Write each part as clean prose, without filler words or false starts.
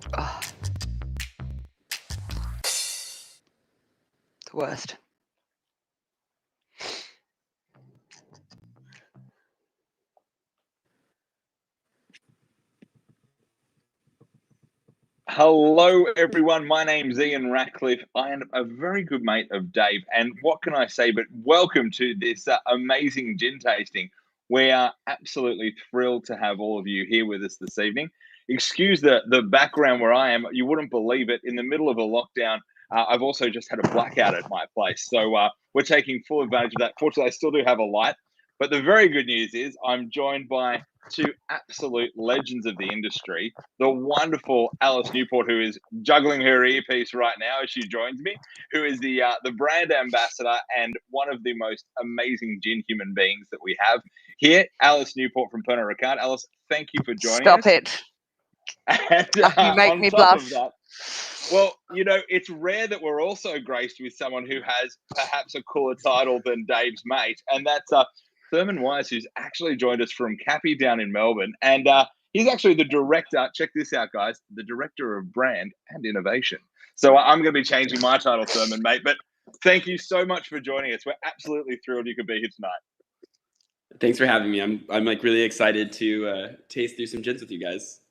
Oh, the worst. Hello, everyone. My name's Ian Ratcliffe. I am a very good mate of Dave. And what can I say but welcome to this amazing gin tasting. We are absolutely thrilled to have all of you here with us this evening. Excuse the background where I am. You wouldn't believe it. In the middle of a lockdown, I've also just had a blackout at my place. So we're taking full advantage of that. Fortunately, I still do have a light. But the very good news is I'm joined by two absolute legends of the industry, the wonderful Alice Newport, who is juggling her earpiece right now as she joins me, who is the brand ambassador and one of the most amazing gin human beings that we have here. Alice Newport from Pernod Ricard. Alice, thank you for joining Stop us. it. And You make on me top blush. of that, well, you know, it's rare that we're also graced with someone who has perhaps a cooler title than Dave's mate, and that's Thurman Wise, who's actually joined us from Capi down in Melbourne, and he's actually the director. Check this out, guys! The director of brand and innovation. So I'm going to be changing my title, Thurman, mate. But thank you so much for joining us. We're absolutely thrilled you could be here tonight. Thanks for having me. I'm like really excited to taste through some gins with you guys.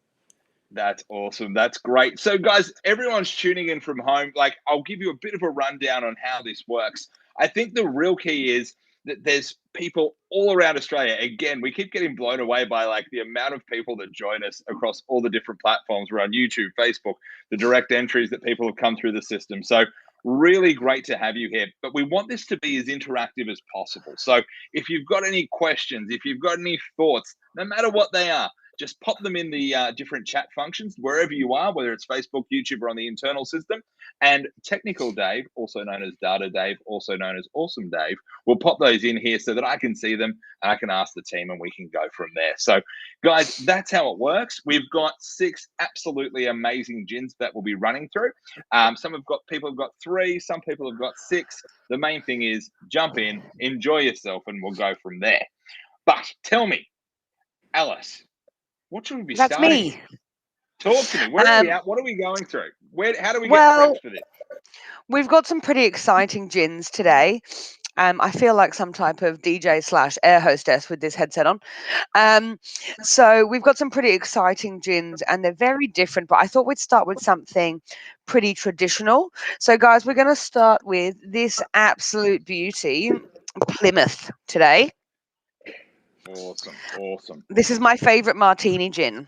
That's awesome. That's great. So, guys, everyone's tuning in from home. Like, I'll give you a bit of a rundown on how this works. I think the real key is that there's people all around Australia. Again, we keep getting blown away by like the amount of people that join us across all the different platforms. We're on YouTube, Facebook, the direct entries that people have come through the system. So, really great to have you here. But we want this to be as interactive as possible. So, if you've got any questions, if you've got any thoughts, no matter what they are, just pop them in the different chat functions wherever you are, whether it's Facebook, YouTube, or on the internal system. And Technical Dave, also known as Data Dave, also known as Awesome Dave, will pop those in here so that I can see them and I can ask the team and we can go from there. So, guys, that's how it works. We've got 6 absolutely amazing gins that we'll be running through. People have got 3, some people have got 6. The main thing is jump in, enjoy yourself, and we'll go from there. But tell me, Alice, what should we be That's starting me. with? Talk to me. Where are we at? What are we going through? How do we get prepped for this? We've got some pretty exciting gins today. I feel like some type of DJ / air hostess with this headset on. So we've got some pretty exciting gins and they're very different, but I thought we'd start with something pretty traditional. So guys, we're going to start with this absolute beauty, Plymouth, today. Awesome. This is my favorite martini gin.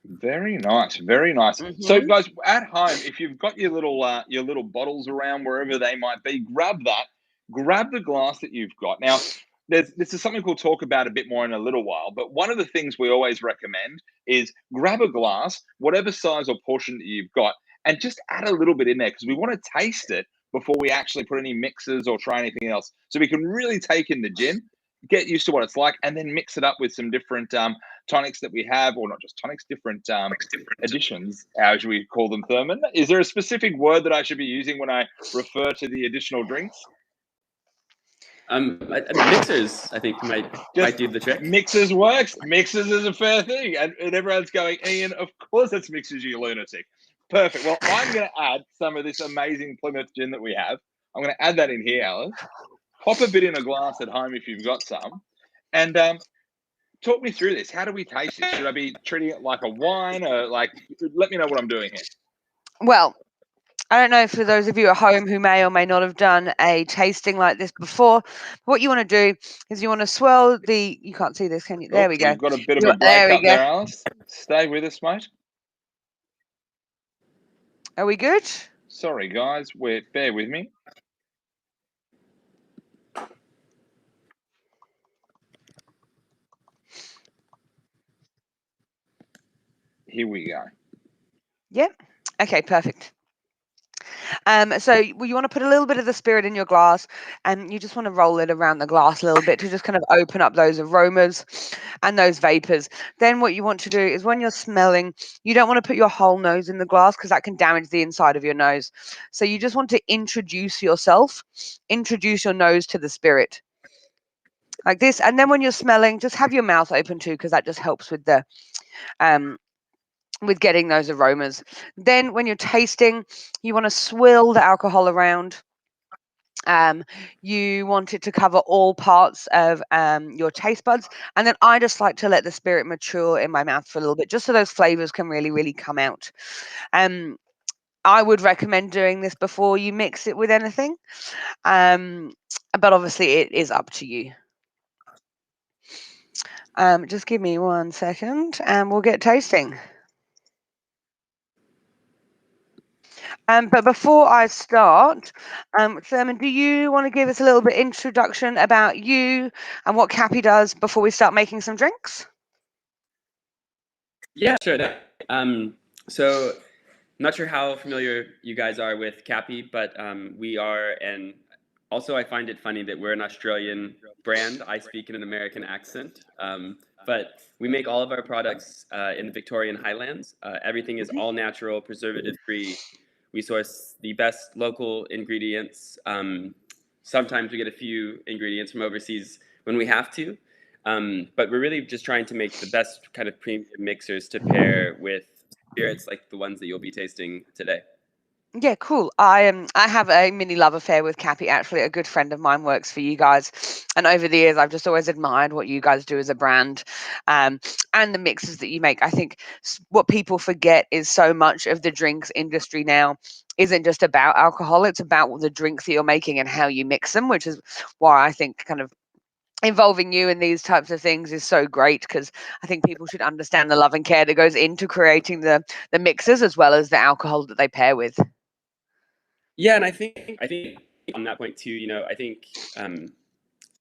Very nice. So, guys, at home, if you've got your little bottles around wherever they might be, grab that. Grab the glass that you've got. Now, this is something we'll talk about a bit more in a little while. But one of the things we always recommend is grab a glass, whatever size or portion that you've got, and just add a little bit in there because we want to taste it before we actually put any mixers or try anything else. So we can really take in the gin, get used to what it's like, and then mix it up with some different tonics that we have, or not just tonics, different additions, as we call them, Thurman. Is there a specific word that I should be using when I refer to the additional drinks? Mixers, I think, might do the trick. Mixers works. Mixers is a fair thing. And everyone's going, Ian, of course it's mixers, you lunatic. Perfect. Well, I'm going to add some of this amazing Plymouth gin that we have. I'm going to add that in here, Alice. Pop a bit in a glass at home if you've got some. And talk me through this. How do we taste this? Should I be treating it like a wine, or like? Let me know what I'm doing here. Well, I don't know for those of you at home who may or may not have done a tasting like this before. What you want to do is you want to swirl the. You can't see this, can you? There we go. We've got a bit of a breakup there, Alice. Stay with us, mate. Are we good? Sorry, guys. Bear with me. Here we go. Yep. Okay, perfect. So you want to put a little bit of the spirit in your glass and you just want to roll it around the glass a little bit to just kind of open up those aromas and those vapors. Then what you want to do is when you're smelling, you don't want to put your whole nose in the glass because that can damage the inside of your nose. So you just want to introduce your nose to the spirit. Like this. And then when you're smelling, just have your mouth open too, because that just helps with the with getting those aromas. Then when you're tasting, you want to swill the alcohol around. You want it to cover all parts of your taste buds, and then I just like to let the spirit mature in my mouth for a little bit, just so those flavors can really, really come out. Um, I would recommend doing this before you mix it with anything, but obviously it is up to you. Just give me 1 second, and we'll get tasting. But before I start, Thurman, do you want to give us a little bit introduction about you and what Capi does before we start making some drinks? Yeah, sure. So I'm not sure how familiar you guys are with Capi, but we are, and also I find it funny that we're an Australian brand. I speak in an American accent, but we make all of our products in the Victorian Highlands. Everything is all natural, preservative free. We source the best local ingredients. Sometimes we get a few ingredients from overseas when we have to, but we're really just trying to make the best kind of premium mixers to pair with spirits like the ones that you'll be tasting today. Yeah, cool. I have a mini love affair with Capi. Actually, a good friend of mine works for you guys, and over the years, I've just always admired what you guys do as a brand, and the mixes that you make. I think what people forget is so much of the drinks industry now isn't just about alcohol; it's about the drinks that you're making and how you mix them, which is why I think kind of involving you in these types of things is so great, because I think people should understand the love and care that goes into creating the mixes as well as the alcohol that they pair with. Yeah, and I think on that point too, I think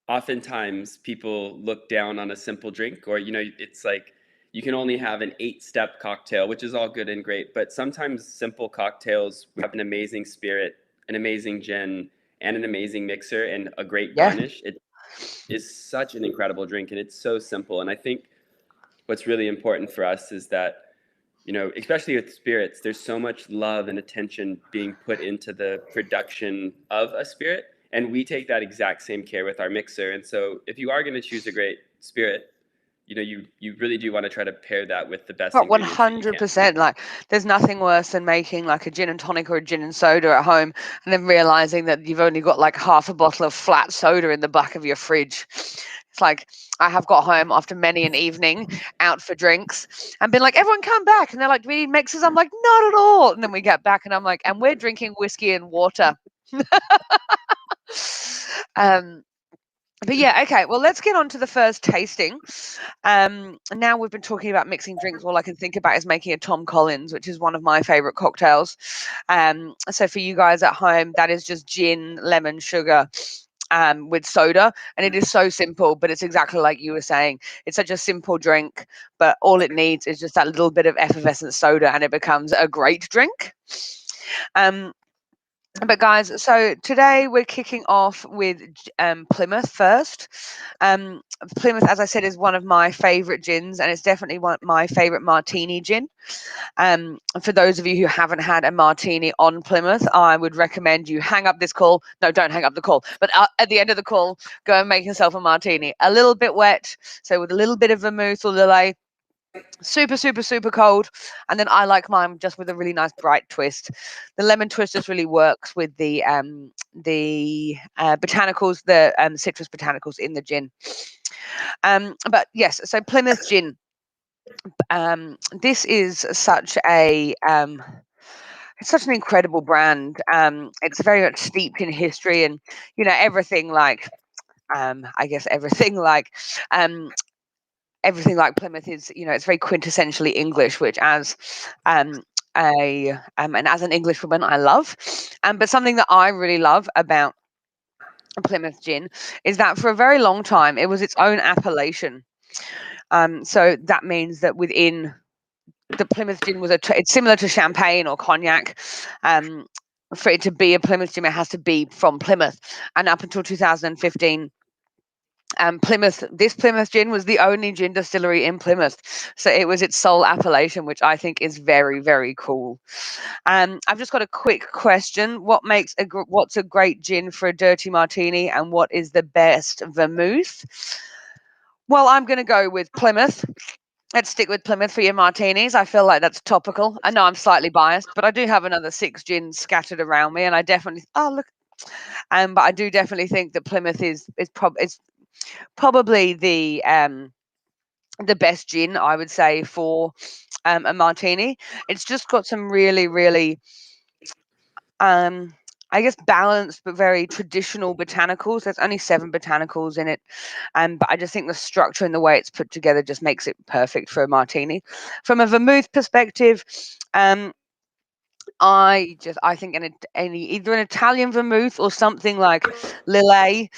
oftentimes people look down on a simple drink, or it's like you can only have an 8-step cocktail, which is all good and great, but sometimes simple cocktails have an amazing spirit, an amazing gin, and an amazing mixer and a great Yeah. garnish. It is such an incredible drink, and it's so simple. And I think what's really important for us is that, especially with spirits, there's so much love and attention being put into the production of a spirit, and we take that exact same care with our mixer. And so if you are going to choose a great spirit, you really do want to try to pair that with the best But ingredients that you can. 100%, like there's nothing worse than making like a gin and tonic or a gin and soda at home and then realizing that you've only got like half a bottle of flat soda in the back of your fridge. It's like I have got home after many an evening out for drinks and been like, everyone come back. And they're like, do we need mixers? I'm like, not at all. And then we get back and I'm like, and we're drinking whiskey and water. um, but yeah, okay. Well, let's get on to the first tasting. Now we've been talking about mixing drinks. All I can think about is making a Tom Collins, which is one of my favorite cocktails. So for you guys at home, that is just gin, lemon, sugar, with soda, and it is so simple, but it's exactly like you were saying. It's such a simple drink, but all it needs is just that little bit of effervescent soda, and it becomes a great drink. But guys, so today we're kicking off with Plymouth first. Plymouth, as I said, is one of my favorite gins, and it's definitely one my favorite martini gin. For those of you who haven't had a martini on Plymouth, I would recommend you hang up this call. No, don't hang up the call. But at the end of the call, go and make yourself a martini. A little bit wet, so with a little bit of vermouth or Lillet. Super, super, super cold. And then I like mine just with a really nice bright twist. The lemon twist just really works with the botanicals, the citrus botanicals in the gin. But yes, so Plymouth gin. This is such a it's such an incredible brand. It's very much steeped in history, and everything like I guess everything like Plymouth is, it's very quintessentially English, which as and as an English woman, I love. But something that I really love about Plymouth gin is that for a very long time it was its own appellation. So that means that within the Plymouth gin was it's similar to champagne or cognac. For it to be a Plymouth gin, it has to be from Plymouth. And up until 2015, this Plymouth gin was the only gin distillery in Plymouth, so it was its sole appellation, which I think is very, very cool. I've just got a quick question: what's a great gin for a dirty martini, and what is the best vermouth? Well, I'm going to go with Plymouth. Let's stick with Plymouth for your martinis. I feel like that's topical. I know I'm slightly biased, but I do have another 6 gins scattered around me, and I definitely look. But I do definitely think that Plymouth is probably the best gin, I would say, for a martini. It's just got some really, really um, I guess balanced but very traditional botanicals. There's only 7 botanicals in it, but I just think the structure and the way it's put together just makes it perfect for a martini. From a vermouth perspective, um, I think any either an Italian vermouth or something like Lillet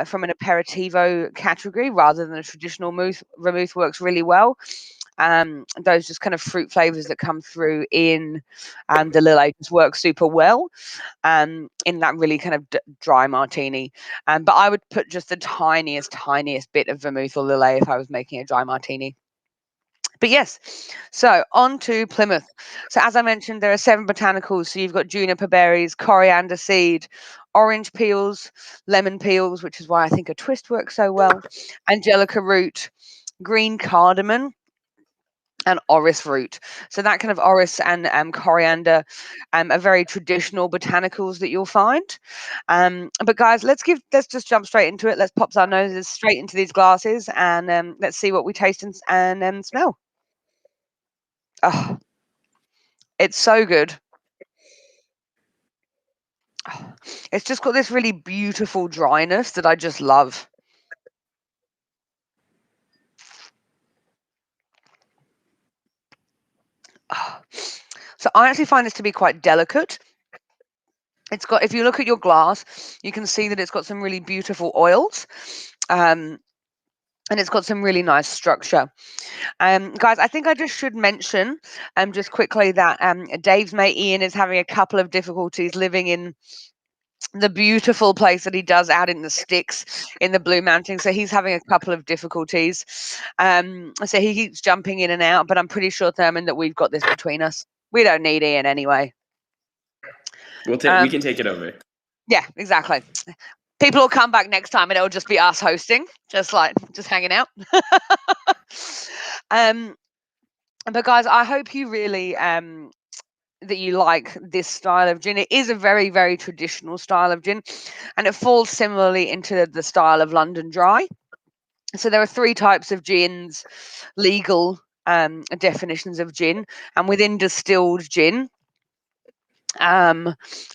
from an aperitivo category rather than a traditional vermouth works really well. Those just kind of fruit flavors that come through in the Lillet just work super well in that really kind of dry martini. But I would put just the tiniest bit of vermouth or Lillet if I was making a dry martini. But yes, so on to Plymouth. So as I mentioned, there are 7 botanicals. So you've got juniper berries, coriander seed, orange peels, lemon peels, which is why I think a twist works so well, angelica root, green cardamom, and orris root. So that kind of orris and coriander are very traditional botanicals that you'll find. But guys, let's just jump straight into it. Let's pop our noses straight into these glasses and let's see what we taste and smell. Oh, it's so good. Oh, it's just got this really beautiful dryness that I just love. Oh. So I actually find this to be quite delicate. It's got, if you look at your glass, you can see that it's got some really beautiful oils. And it's got some really nice structure. Guys, I think I just should mention just quickly that Dave's mate Ian is having a couple of difficulties living in the beautiful place that he does out in the sticks in the Blue Mountains. So he's having a couple of difficulties. So he keeps jumping in and out, but I'm pretty sure, Thurman, that we've got this between us. We don't need Ian anyway. We can take it over. Yeah, exactly. People will come back next time and it'll just be us hosting, just hanging out. But guys, I hope you really that you like this style of gin. It is a very, very traditional style of gin, and it falls similarly into the style of London Dry. So there are 3 types of gins, legal definitions of gin, and within distilled gin,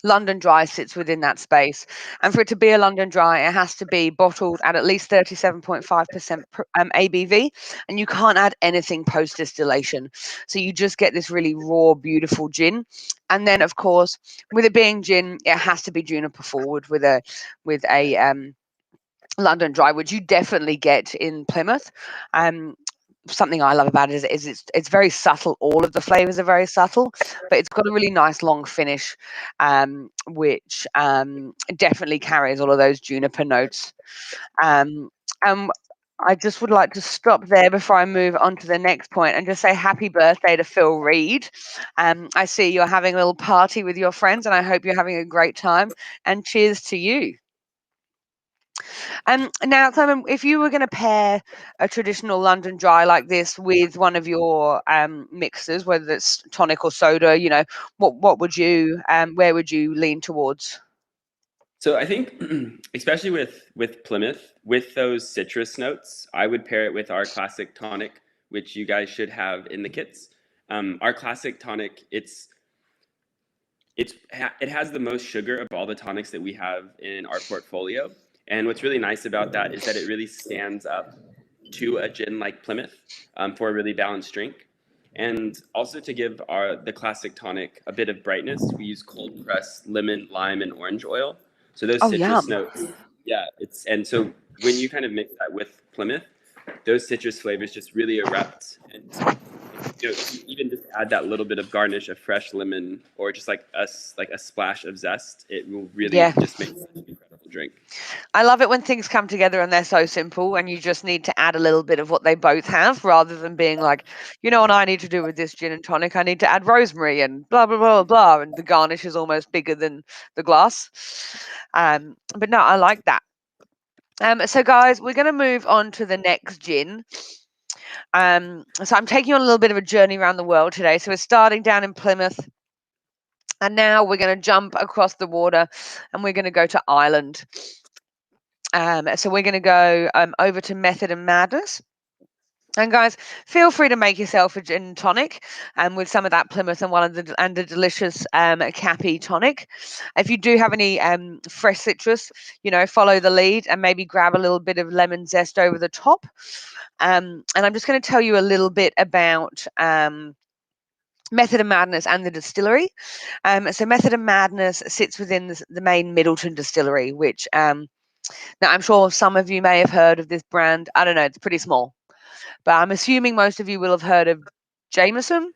London Dry sits within that space. And for it to be a London Dry, it has to be bottled at least 37.5% ABV, and you can't add anything post distillation. So you just get this really raw, beautiful gin. And then, of course, with it being gin, it has to be juniper forward with a London Dry, which you definitely get in Plymouth. Something I love about it is it's very subtle. All of the flavors are very subtle, but it's got a really nice long finish, which definitely carries all of those juniper notes. Um, and I just would like to stop there before I move on to the next point and just say happy birthday to Phil Reed. I see you're having a little party with your friends, and I hope you're having a great time. And cheers to you. Now, Simon, if you were going to pair a traditional London Dry like this with one of your mixers, whether it's tonic or soda, what would you, where would you lean towards? So I think, especially with Plymouth, with those citrus notes, I would pair it with our classic tonic, which you guys should have in the kits. Our classic tonic, it has the most sugar of all the tonics that we have in our portfolio. And what's really nice about that is that it really stands up to a gin like Plymouth for a really balanced drink. And also to give the classic tonic a bit of brightness, we use cold pressed lemon, lime, and orange oil. So those Oh, citrus yum. notes, yeah, and so when you kind of mix that with Plymouth, those citrus flavors just really erupt. And if you even just add that little bit of garnish of fresh lemon or just like a splash of zest, it will really Yeah. just make such an incredible drink. I love it when things come together and they're so simple and you just need to add a little bit of what they both have rather than being like, you know what I need to do with this gin and tonic? I need to add rosemary and blah, blah, blah, blah. And the garnish is almost bigger than the glass. But no, I like that. So guys, we're going to move on to the next gin. So I'm taking you on a little bit of a journey around the world today. So we're starting down in Plymouth, and now we're going to jump across the water, and we're going to go to Ireland. So we're going to go over to Method and Madness. And guys, feel free to make yourself a gin tonic with some of that Plymouth and the delicious Capi tonic. If you do have any fresh citrus, follow the lead and maybe grab a little bit of lemon zest over the top. And I'm just going to tell you a little bit about Method of Madness and the distillery. So Method of Madness sits within the main Middleton distillery, which now I'm sure some of you may have heard of this brand. I don't know, it's pretty small. But I'm assuming most of you will have heard of Jameson.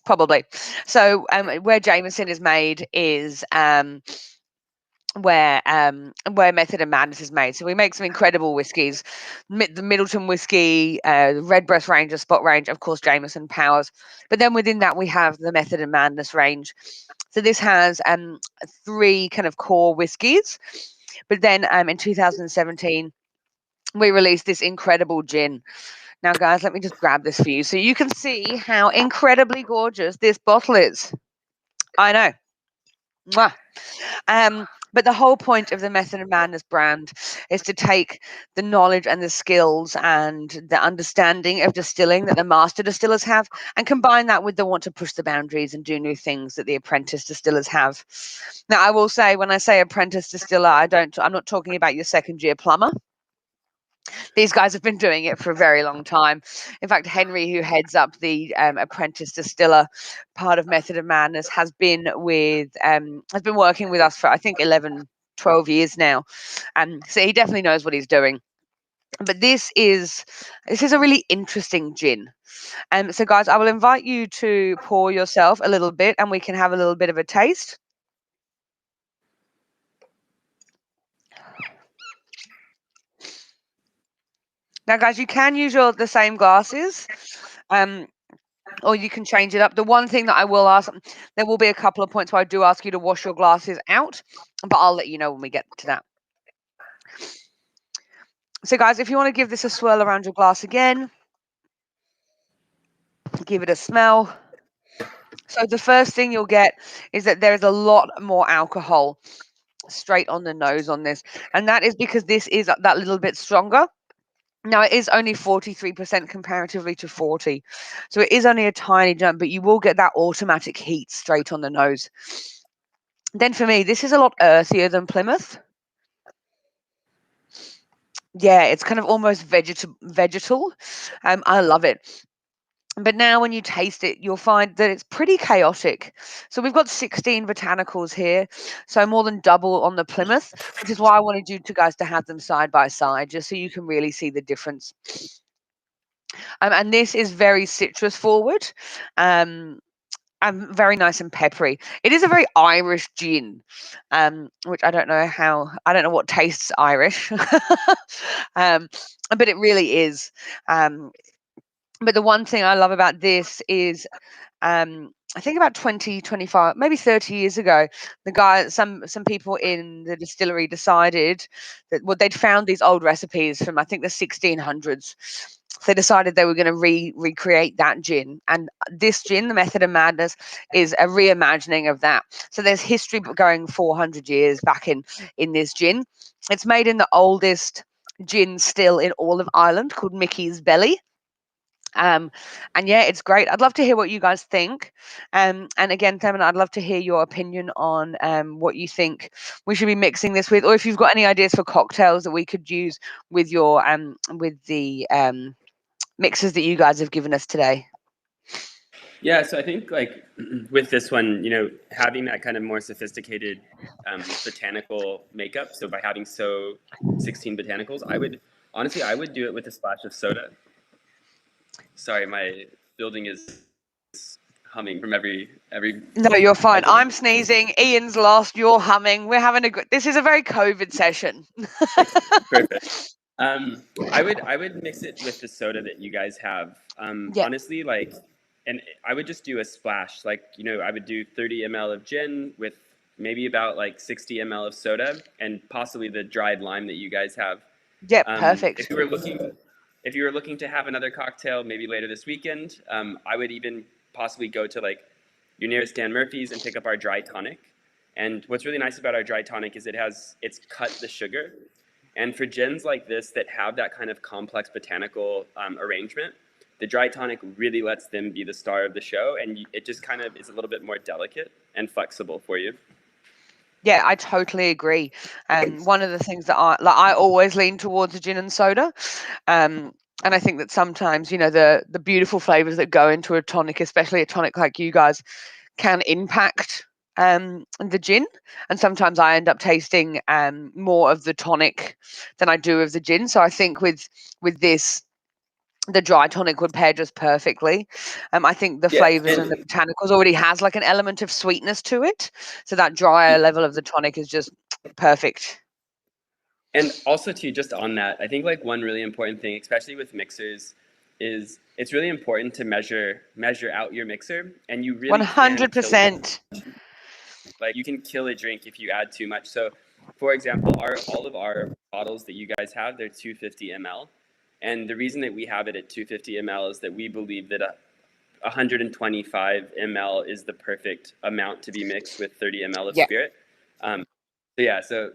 Probably. So where Jameson is made is where Method and Madness is made. So we make some incredible whiskies. The Middleton whiskey, the Redbreast range, the Spot range, of course, Jameson Powers. But then within that, we have the Method and Madness range. So this has 3 kind of core whiskies. But then in 2017, we released this incredible gin. Now, guys, let me just grab this for you so you can see how incredibly gorgeous this bottle is. I know. Mwah. But the whole point of the Method of Madness brand is to take the knowledge and the skills and the understanding of distilling that the master distillers have and combine that with the want to push the boundaries and do new things that the apprentice distillers have. Now, I will say, when I say apprentice distiller, I'm not talking about your second year plumber. These guys have been doing it for a very long time. In fact, Henry, who heads up the apprentice distiller part of Method of Madness, has been working with us for, I think, 11, 12 years now. So he definitely knows what he's doing. But this is a really interesting gin. So guys, I will invite you to pour yourself a little bit and we can have a little bit of a taste. Now, guys, you can use the same glasses, or you can change it up. The one thing that I will ask, there will be a couple of points where I do ask you to wash your glasses out, but I'll let you know when we get to that. So, guys, if you want to give this a swirl around your glass again, give it a smell. So the first thing you'll get is that there's a lot more alcohol straight on the nose on this, and that is because this is that little bit stronger. Now, it is only 43% comparatively to 40. So it is only a tiny jump, but you will get that automatic heat straight on the nose. Then for me, this is a lot earthier than Plymouth. Yeah, it's kind of almost vegetal. I love it. But now when you taste it, you'll find that it's pretty chaotic. So we've got 16 botanicals here, so more than double on the Plymouth, which is why I wanted you guys to have them side by side, just so you can really see the difference. And this is very citrus forward. And very nice and peppery. It is a very Irish gin, which I don't know what tastes Irish, but it really is. But the one thing I love about this is, I think about 20, 25, maybe 30 years ago, some people in the distillery decided that they'd found these old recipes from, I think, the 1600s. They decided they were going to recreate that gin, and this gin, the Method of Madness, is a reimagining of that. So there's history going 400 years back in this gin. It's made in the oldest gin still in all of Ireland, called Mickey's Belly. And yeah, it's great. I'd love to hear what you guys think. And again, Themin, I'd love to hear your opinion on what you think we should be mixing this with, or if you've got any ideas for cocktails that we could use with your with the mixes that you guys have given us today. Yeah, so I think with this one, having that kind of more sophisticated botanical makeup. So by having 16 botanicals, I would do it with a splash of soda. Sorry, my building is humming from every. No, you're fine. I'm sneezing. Ian's lost. You're humming. We're having a good. This is a very COVID session. Perfect. I would mix it with the soda that you guys have. Yeah. Honestly, and I would just do a splash. I would do 30 ml of gin with maybe about 60 ml of soda and possibly the dried lime that you guys have. Yeah, perfect. If if you were looking to have another cocktail maybe later this weekend, I would even possibly go to like your nearest Dan Murphy's and pick up our dry tonic. And what's really nice about our dry tonic is it's cut the sugar. And for gins like this that have that kind of complex botanical arrangement, the dry tonic really lets them be the star of the show, and it just kind of is a little bit more delicate and flexible for you. Yeah, I totally agree. One of the things that I always lean towards a gin and soda. And I think that sometimes, the beautiful flavors that go into a tonic, especially a tonic like you guys, can impact the gin. And sometimes I end up tasting more of the tonic than I do of the gin. So I think with this, the dry tonic would pair just perfectly. I think the Yeah, flavors and the botanicals already has like an element of sweetness to it. So that drier level of the tonic is just perfect. and also too, just on that, I think like one really important thing, especially with mixers, is it's really important to measure out your mixer, and you really can kill it. 100%. Like you can kill a drink if you add too much. So, for example, all of our bottles that you guys have, they're 250 ml, and the reason that we have it at 250 ml is that we believe that 125 ml is the perfect amount to be mixed with 30 ml of Yeah. spirit. So yeah, so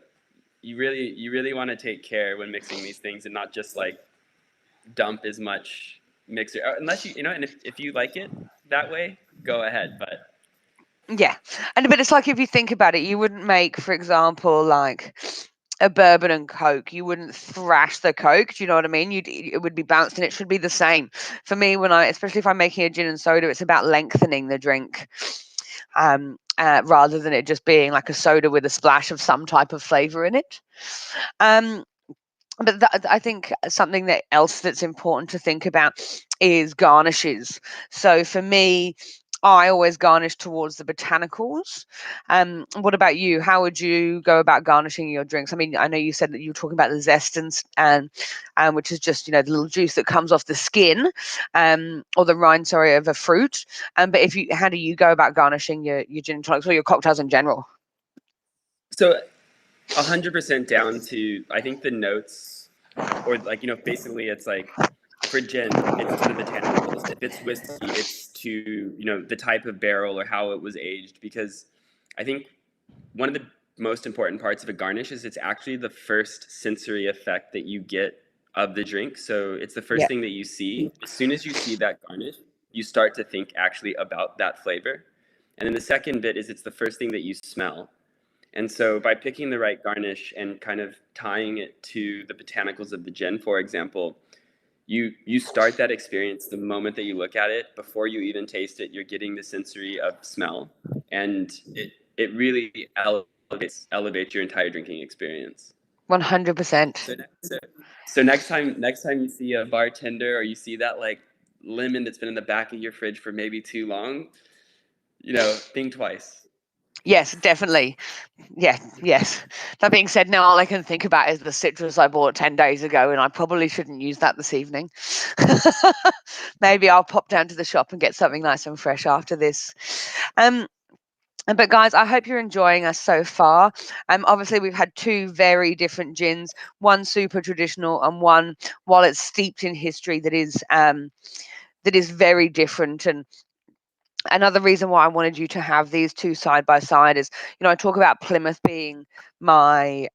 you really want to take care when mixing these things and not just like dump as much mixer unless you know, and if you like it that way, go ahead. But Yeah. But it's like if you think about it, you wouldn't make, for example, like a bourbon and Coke. You wouldn't thrash the Coke. Do you know what I mean? It would be balanced, and it should be the same. For me, especially if I'm making a gin and soda, it's about lengthening the drink. Rather than it just being like a soda with a splash of some type of flavor in it. Um, but I think something else that's important to think about is garnishes. So for me, I always garnish towards the botanicals. What about you? How would you go about garnishing your drinks? I mean, I know you said that you were talking about the zest and which is just the little juice that comes off the skin, or the rind, sorry, of a fruit. But how do you go about garnishing your gin and tonics or your cocktails in general? so 100% down to I think the notes, or like basically it's like for gin, it's to the botanicals. If it's whiskey, it's to the type of barrel or how it was aged. Because I think one of the most important parts of a garnish is it's actually the first sensory effect that you get of the drink. So it's the first Yeah, thing that you see. As soon as you see that garnish, you start to think actually about that flavor. And then the second bit is it's the first thing that you smell. And so by picking the right garnish and kind of tying it to the botanicals of the gin, for example, you start that experience the moment that you look at it. Before you even taste it, you're getting the sensory of smell, and it really elevates your entire drinking experience. 100%. So next time you see a bartender or you see that like lemon that's been in the back of your fridge for maybe too long, think twice. Yes, definitely. Yeah, yes. That being said, now all I can think about is the citrus I bought 10 days ago, and I probably shouldn't use that this evening. Maybe I'll pop down to the shop and get something nice and fresh after this. But guys, I hope you're enjoying us so far. Obviously, we've had two very different gins, one super traditional and one, while it's steeped in history, that is very different. And another reason why I wanted you to have these two side by side is, I talk about Plymouth being my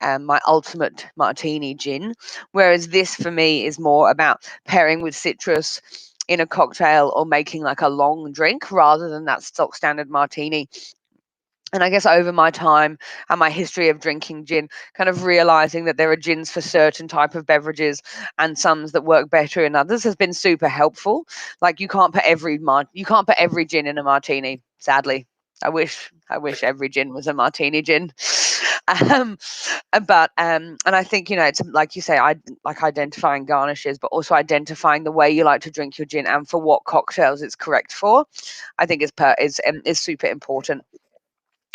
ultimate martini gin, whereas this for me is more about pairing with citrus in a cocktail or making like a long drink rather than that stock standard martini. And I guess over my time and my history of drinking gin, kind of realizing that there are gins for certain type of beverages and some that work better in others has been super helpful. Like you can't put every gin in a martini. Sadly, I wish every gin was a martini gin. Um, and I think it's like you say, I like identifying garnishes, but also identifying the way you like to drink your gin and for what cocktails it's correct for. I think is super important.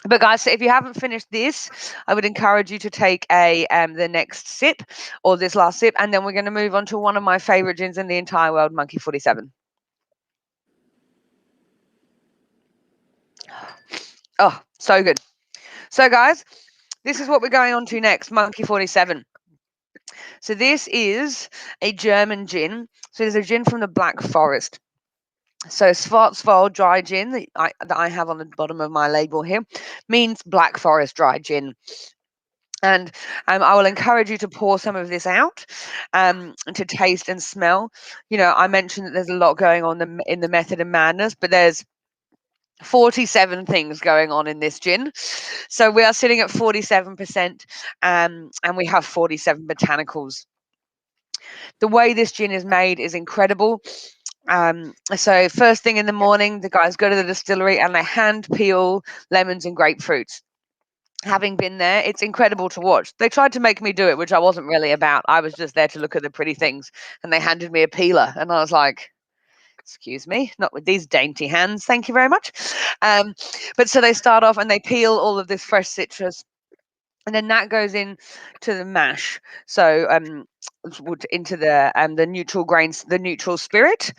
But guys, if you haven't finished this, I would encourage you to take the next sip or this last sip, and then we're going to move on to one of my favorite gins in the entire world, Monkey 47. Oh, so good. So guys, this is what we're going on to next, Monkey 47. So this is a German gin. So it's a gin from the Black Forest. So Schwarzwald dry gin that I have on the bottom of my label here means Black Forest dry gin. And I will encourage you to pour some of this out to taste and smell. I mentioned that there's a lot going on in the Method of Madness, but there's 47 things going on in this gin. So we are sitting at 47%, and we have 47 botanicals. The way this gin is made is incredible. So first thing in the morning, the guys go to the distillery and they hand peel lemons and grapefruits. Having been there, it's incredible to watch. They tried to make me do it, which I wasn't really about. I was just there to look at the pretty things, and they handed me a peeler, and I was like, excuse me, not with these dainty hands, thank you very much. But so they start off and they peel all of this fresh citrus, and then that goes in to the mash. So into the neutral grains, the neutral spirit,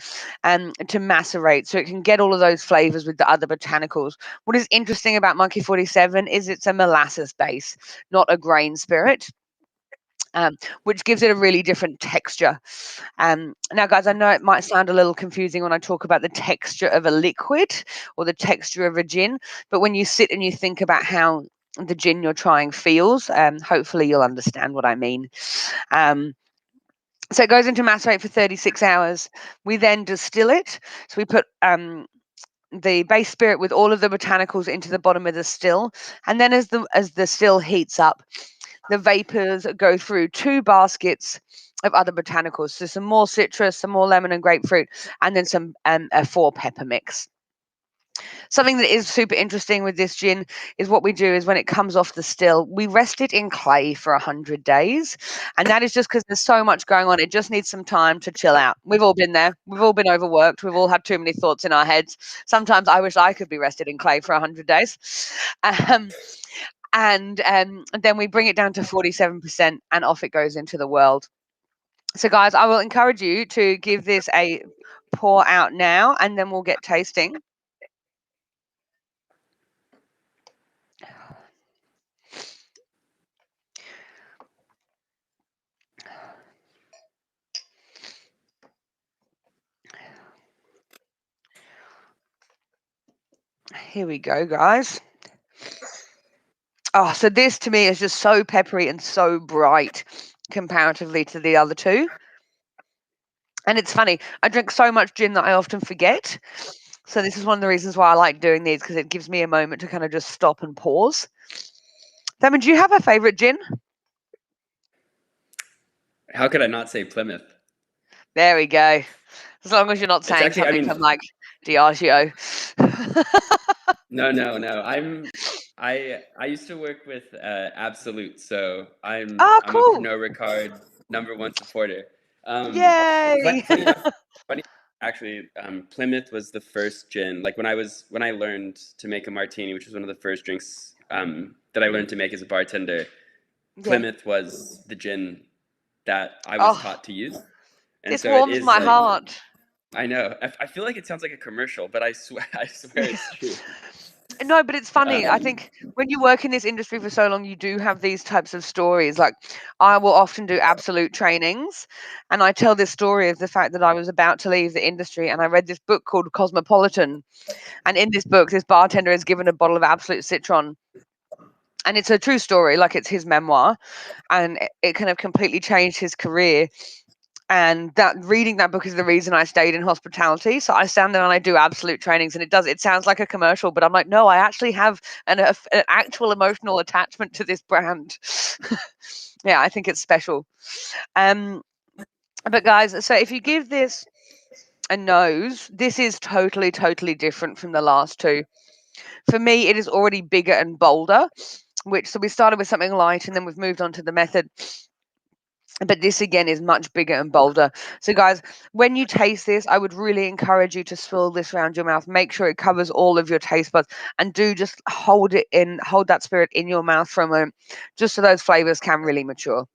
to macerate, so it can get all of those flavors with the other botanicals. What is interesting about Monkey 47 is it's a molasses base, not a grain spirit. Which gives it a really different texture. Now, guys, I know it might sound a little confusing when I talk about the texture of a liquid or the texture of a gin, but when you sit and you think about how the gin you're trying feels, hopefully you'll understand what I mean. So it goes into macerate for 36 hours. We then distill it. So we put the base spirit with all of the botanicals into the bottom of the still, and then as the still heats up, the vapors go through 2 baskets of other botanicals. So some more citrus, some more lemon and grapefruit, and then some a 4 pepper mix. Something that is super interesting with this gin is what we do is when it comes off the still, we rest it in clay for 100 days. And that is just because there's so much going on. It just needs some time to chill out. We've all been there. We've all been overworked. We've all had too many thoughts in our heads. Sometimes I wish I could be rested in clay for 100 days. And then we bring it down to 47% and off it goes into the world. So guys, I will encourage you to give this a pour out now, and then we'll get tasting. Here we go, guys. Oh, so this to me is just so peppery and so bright comparatively to the other two. And it's funny, I drink so much gin that I often forget. So this is one of the reasons why I like doing these, because it gives me a moment to kind of just stop and pause. Damon, do you have a favorite gin? How could I not say Plymouth? There we go. As long as you're not saying something from like Diageo. No. I used to work with Absolute, so I'm cool. I'm a Pernod Ricard #1 supporter. Yay! Funny, actually, Plymouth was the first gin. Like when I learned to make a martini, which was one of the first drinks that I learned to make as a bartender. Plymouth was the gin that I was taught to use. And this so warms my heart. I know. I feel like it sounds like a commercial, but I swear it's true. No, but it's funny. I think when you work in this industry for so long, you do have these types of stories. Like I will often do Absolute trainings, and I tell this story of the fact that I was about to leave the industry and I read this book called Cosmopolitan. And in this book, this bartender is given a bottle of Absolute Citron. And it's a true story, like it's his memoir, and it kind of completely changed his career. And that reading that book is the reason I stayed in hospitality. So I stand there and I do Absolute trainings, and it sounds like a commercial, but I'm like, no, I actually have an actual emotional attachment to this brand. Yeah, I think it's special. But guys, so if you give this a nose, this is totally different from the last two. For me, it is already bigger and bolder, so we started with something light and then we've moved on to the method. But this again is much bigger and bolder. So guys, when you taste this, I would really encourage you to swirl this around your mouth. Make sure it covers all of your taste buds, and do just hold that spirit in your mouth for a moment, just so those flavors can really mature.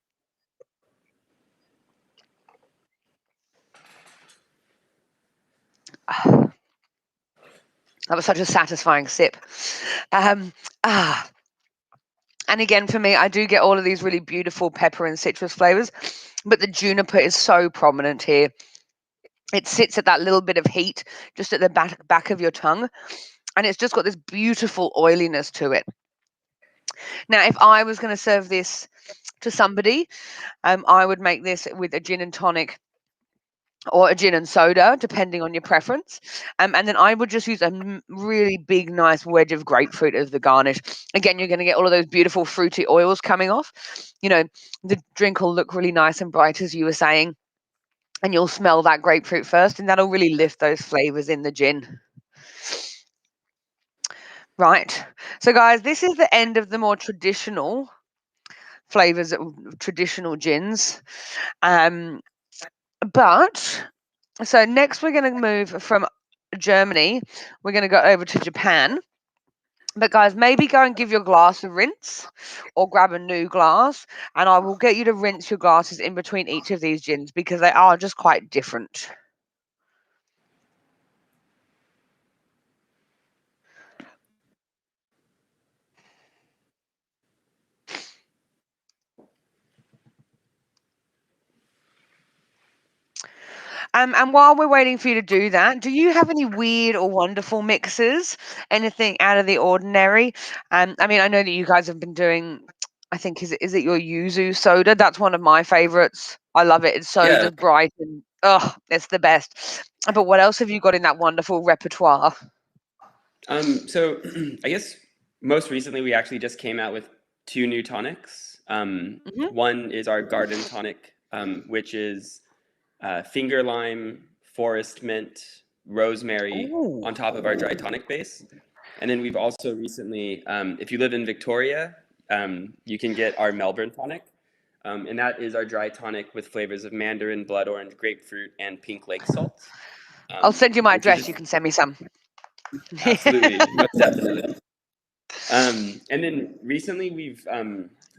That was such a satisfying sip. And again, for me, I do get all of these really beautiful pepper and citrus flavors. but the juniper is so prominent here. It sits at that little bit of heat just at the back of your tongue, and it's just got this beautiful oiliness to it. Now, if I was going to serve this to somebody, I would make this with a gin and tonic or a gin and soda, depending on your preference. And then I would just use a really big, nice wedge of grapefruit as the garnish. Again, you're going to get all of those beautiful fruity oils coming off. You know, the drink will look really nice and bright, as you were saying, and you'll smell that grapefruit first, and that'll really lift those flavors in the gin. Right. So, guys, this is the end of the more traditional flavors, traditional gins. But so next we're going to move from Germany. We're going to go over to Japan. But guys, maybe go and give your glass a rinse or grab a new glass, and I will get you to rinse your glasses in between each of these gins because they are just quite different. And while we're waiting for you to do that, do you have any weird or wonderful mixes? Anything out of the ordinary? I mean, I know that you guys have been doing. I think is it your yuzu soda? That's one of my favorites. I love it. It's so Yeah. just bright and it's the best. But what else have you got in that wonderful repertoire? So I guess most recently we actually just came out with 2 new tonics. Hmm. One is our garden tonic, which is finger lime, forest mint, rosemary Ooh. on top of our dry tonic base. And then we've also recently, if you live in Victoria, you can get our Melbourne tonic. And that is our dry tonic with flavors of mandarin, blood orange, grapefruit, and pink lake salt, I'll send you my which is address. You just can send me some. absolutely, most definitely. And then recently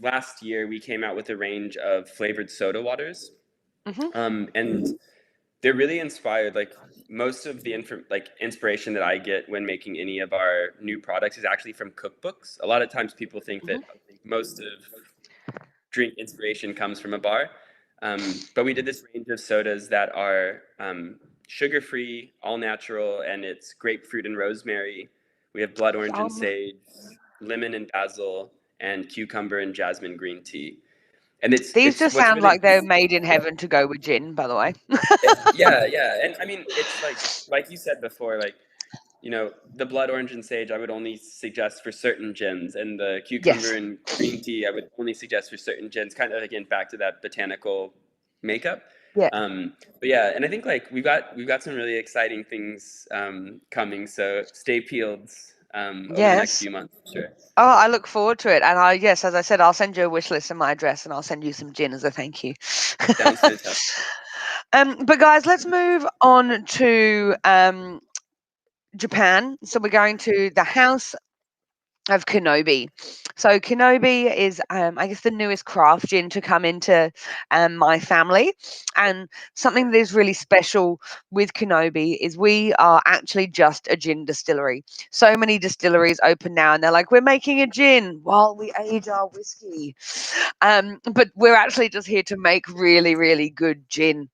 last year we came out with a range of flavored soda waters. Hmm. And they're really inspired. Like most of the inspiration that I get when making any of our new products is actually from cookbooks. A lot of times people think that Hmm. most of drink inspiration comes from a bar. But we did this range of sodas that are sugar-free, all natural, and it's grapefruit and rosemary. We have blood orange and Yum. sage, lemon and basil, and cucumber and jasmine green tea. And These it's just what's sound really like they're made in heaven to go with gin, by the way. yeah, and I mean it's like you said before, like the blood orange and sage I would only suggest for certain gins, and the cucumber Yes. and green tea I would only suggest for certain gins. Kind of again back to that botanical makeup. Yeah. But yeah, and I think like we've got some really exciting things coming. So stay peeled over the next Yes. few months, for sure. Oh, I look forward to it. And yes, as I said, I'll send you a wish list and my address, and I'll send you some gin as a thank you. Sounds fantastic. But guys, let's move on to Japan. So we're going to the house of Kenobi. So Kenobi is, I guess, the newest craft gin to come into my family, and something that is really special with Kenobi is we are actually just a gin distillery. So many distilleries open now, and they're like, "We're making a gin while we age our whiskey," but we're actually just here to make really, really good gin.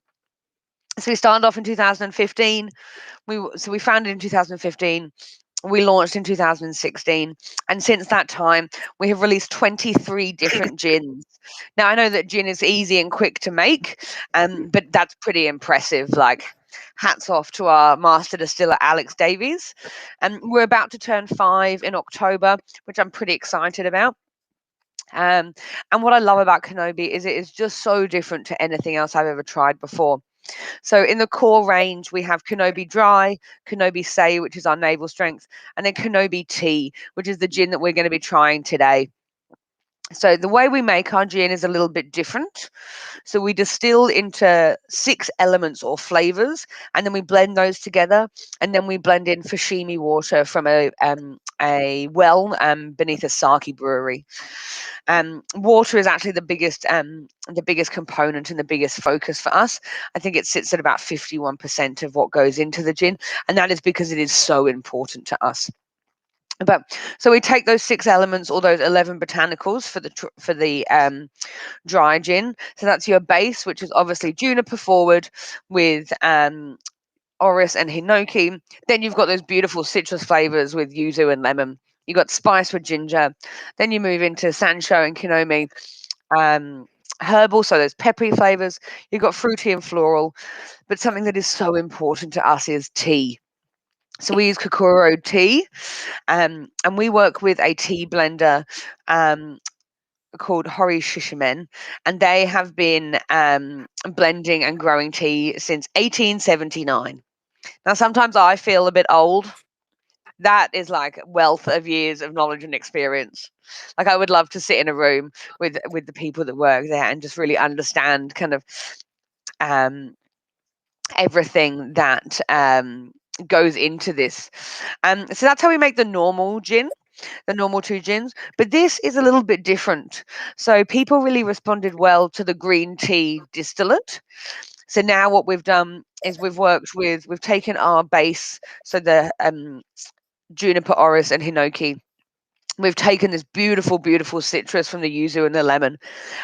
So we started off in 2015. We founded in 2015. We launched in 2016, and since that time, we have released 23 different gins. Now, I know that gin is easy and quick to make, but that's pretty impressive. Like, hats off to our master distiller, Alex Davies. And we're about to turn 5 in October, which I'm pretty excited about. And what I love about Kenobi is it is just so different to anything else I've ever tried before. So in the core range, we have Kenobi Dry, Kenobi Say, which is our navel strength, and then Kenobi Tea, which is the gin that we're going to be trying today. So the way we make our gin is a little bit different. So we distill into 6 elements or flavors, and then we blend those together, and then we blend in Fushimi water from a well beneath a sake brewery. Water is actually the biggest component and the biggest focus for us. I think it sits at about 51% of what goes into the gin, and that is because it is so important to us. But so we take those 6 elements or those 11 botanicals for the dry gin. So that's your base, which is obviously juniper forward with orris and hinoki. Then you've got those beautiful citrus flavors with yuzu and lemon. You got spice with ginger. Then you move into sancho and kinomi. Herbal, so there's peppery flavors. You've got fruity and floral. But something that is so important to us is tea. So we use Kokoro tea, and we work with a tea blender called Hori Shishimen, and they have been blending and growing tea since 1879. Now, sometimes I feel a bit old. That is like wealth of years of knowledge and experience. Like I would love to sit in a room with the people that work there and just really understand kind of um, everything that goes into this. So that's how we make the normal gin, the normal 2 gins. But this is a little bit different. So people really responded well to the green tea distillate. So now what we've done is we've taken our base, so the juniper orris and hinoki. We've taken this beautiful, beautiful citrus from the yuzu and the lemon,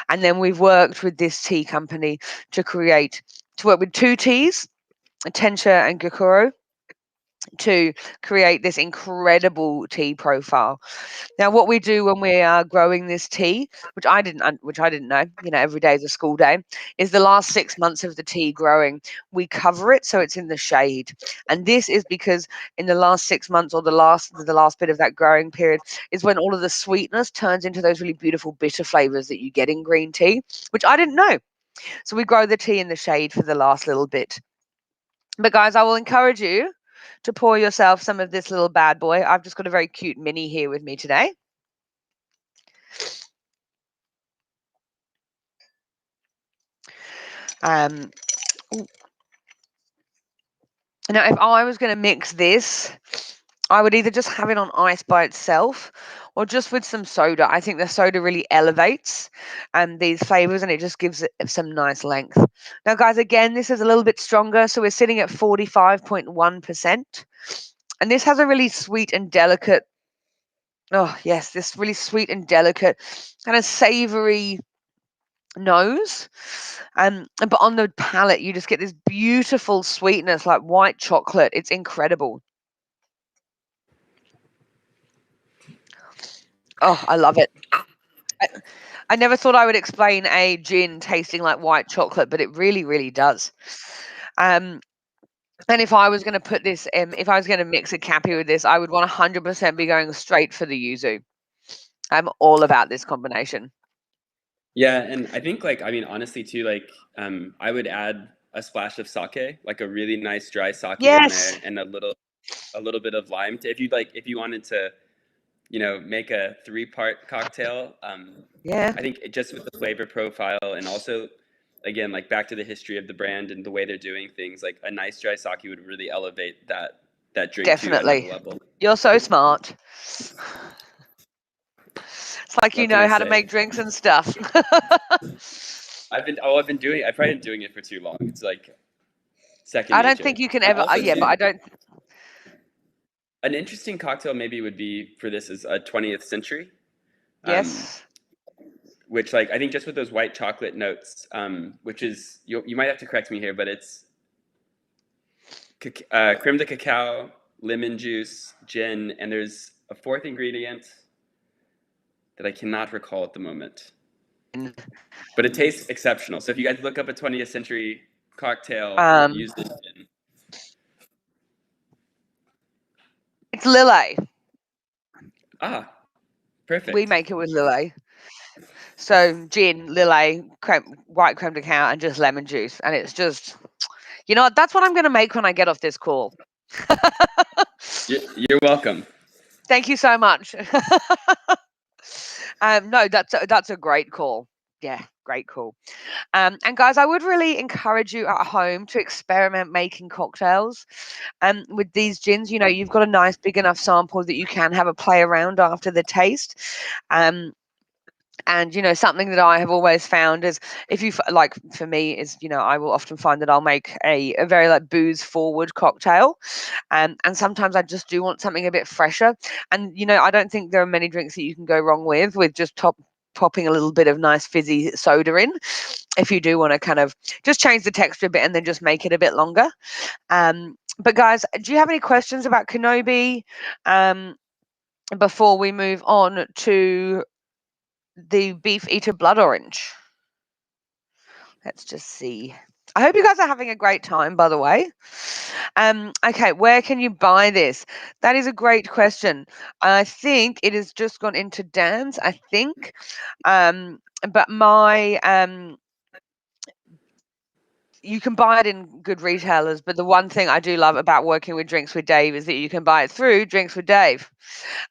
and then we've worked with this tea company to work with 2 teas, Tensha and Gakuro, to create this incredible tea profile. Now, what we do when we are growing this tea, which I didn't know, every day is a school day, is the last 6 months of the tea growing, we cover it so it's in the shade. And this is because in the last 6 months, or the last bit of that growing period, is when all of the sweetness turns into those really beautiful bitter flavors that you get in green tea, which I didn't know. So we grow the tea in the shade for the last little bit. But guys, I will encourage you to pour yourself some of this little bad boy. I've just got a very cute mini here with me today. Um, Now, if I was going to mix this, I would either just have it on ice by itself or just with some soda. I think the soda really elevates these flavors and it just gives it some nice length. Now, guys, again, this is a little bit stronger. So we're sitting at 45.1%. And this has a really sweet and delicate, oh, yes, this really sweet and delicate kind of savory nose. But on the palate, you just get this beautiful sweetness like white chocolate. It's incredible. Oh, I love it. I, I never thought I would explain a gin tasting like white chocolate, but it really, really does. Um, and if I was going to put this, if I was going to mix a Capi with this, I would 100% be going straight for the yuzu. I'm all about this combination. Yeah, and I think honestly too, I would add a splash of sake, like a really nice dry sake in there, Yes. and a little bit of lime. If you wanted to, make a 3-part cocktail. Yeah. I think just with the flavor profile, and also, again, like back to the history of the brand and the way they're doing things, like a nice dry sake would really elevate that drink to another Definitely. level. You're so smart. It's like you What can know I how to say? make drinks and stuff. I've been doing. I've probably been doing it for too long. It's like second I don't nature. think you can And ever. also Yeah, but too, I don't. an interesting cocktail maybe would be for this is a 20th century, um, Yes. which I think just with those white chocolate notes, which is you might have to correct me here, but it's creme de cacao, lemon juice, gin, and there's a 4th ingredient that I cannot recall at the moment. But it tastes exceptional. So if you guys look up a 20th century cocktail, Um, use this gin. it's Lillet. Ah, We perfect. make it with Lillet. So gin, Lillet, white creme de cacao, and just lemon juice, and it's just, what? That's what I'm going to make when I get off this call. You're welcome. Thank you so much. No, that's a great call. Yeah, great call. And guys, I would really encourage you at home to experiment making cocktails. With these gins, you've got a nice big enough sample that you can have a play around after the taste. Um, And something that I have always found is, if you like, for me is, I will often find that I'll make a very like booze forward cocktail, and sometimes I just do want something a bit fresher. And I don't think there are many drinks that you can go wrong with just popping a little bit of nice fizzy soda in, if you do want to kind of just change the texture a bit and then just make it a bit longer. But guys, do you have any questions about Kenobi before we move on to the Beefeater Blood Orange? Let's just see. I hope you guys are having a great time, by the way. Okay, where can you buy this? That is a great question. I think it has just gone into Dan's, I think. But you can buy it in good retailers, but the one thing I do love about working with Drinks with Dave is that you can buy it through Drinks with Dave.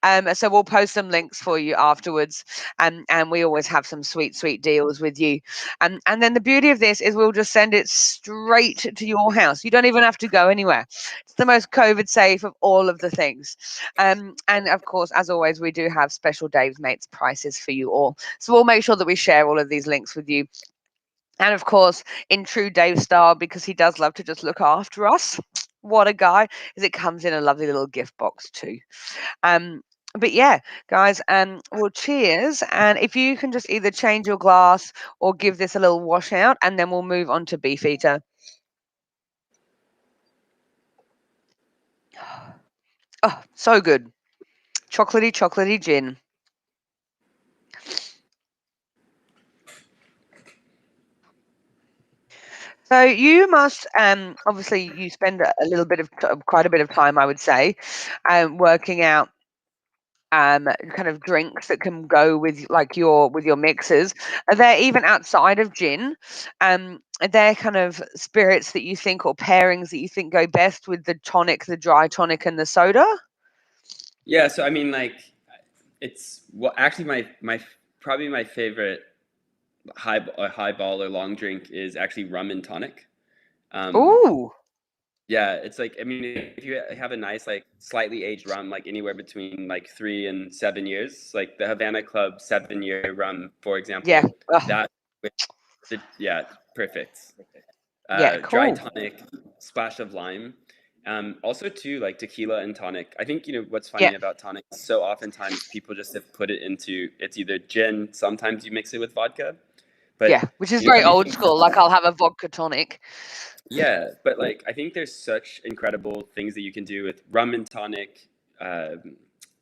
So we'll post some links for you afterwards, and we always have some sweet deals with you. And then the beauty of this is we'll just send it straight to your house. You don't even have to go anywhere. It's the most COVID safe of all of the things. And of course, as always, we do have special Dave's Mates prices for you all. So we'll make sure that we share all of these links with you. And of course, in true Dave style, because he does love to just look after us. What a guy! Is it comes in a lovely little gift box too. But yeah, guys, well, cheers. And if you can just either change your glass or give this a little wash out, and then we'll move on to Beefeater. Oh, so good. Chocolatey gin. So you must, obviously, you spend a little bit of quite a bit of time, I would say, working out kind of drinks that can go with like your mixes. Are there, even outside of gin, are there kind of spirits that you think, or pairings that you think go best with the tonic, the dry tonic, and the soda? Yeah, so I mean, like, it's actually my probably my favorite highball or long drink is actually rum and tonic. Ooh, Yeah, it's like, I mean, if you have a nice like slightly aged rum, like anywhere between like 3 and 7 years, like the Havana Club 7 year rum, for yeah. example, Oh, that yeah, perfect. yeah, Dry cool. tonic, splash of lime. Also too, like tequila and tonic. I think what's Yeah, funny about tonic is so oftentimes people just have put it into, it's either gin. Sometimes you mix it with vodka, yeah, but which is very old everything. school. Like, I'll have a vodka tonic. Yeah, but like I think there's such incredible things that you can do with rum and tonic.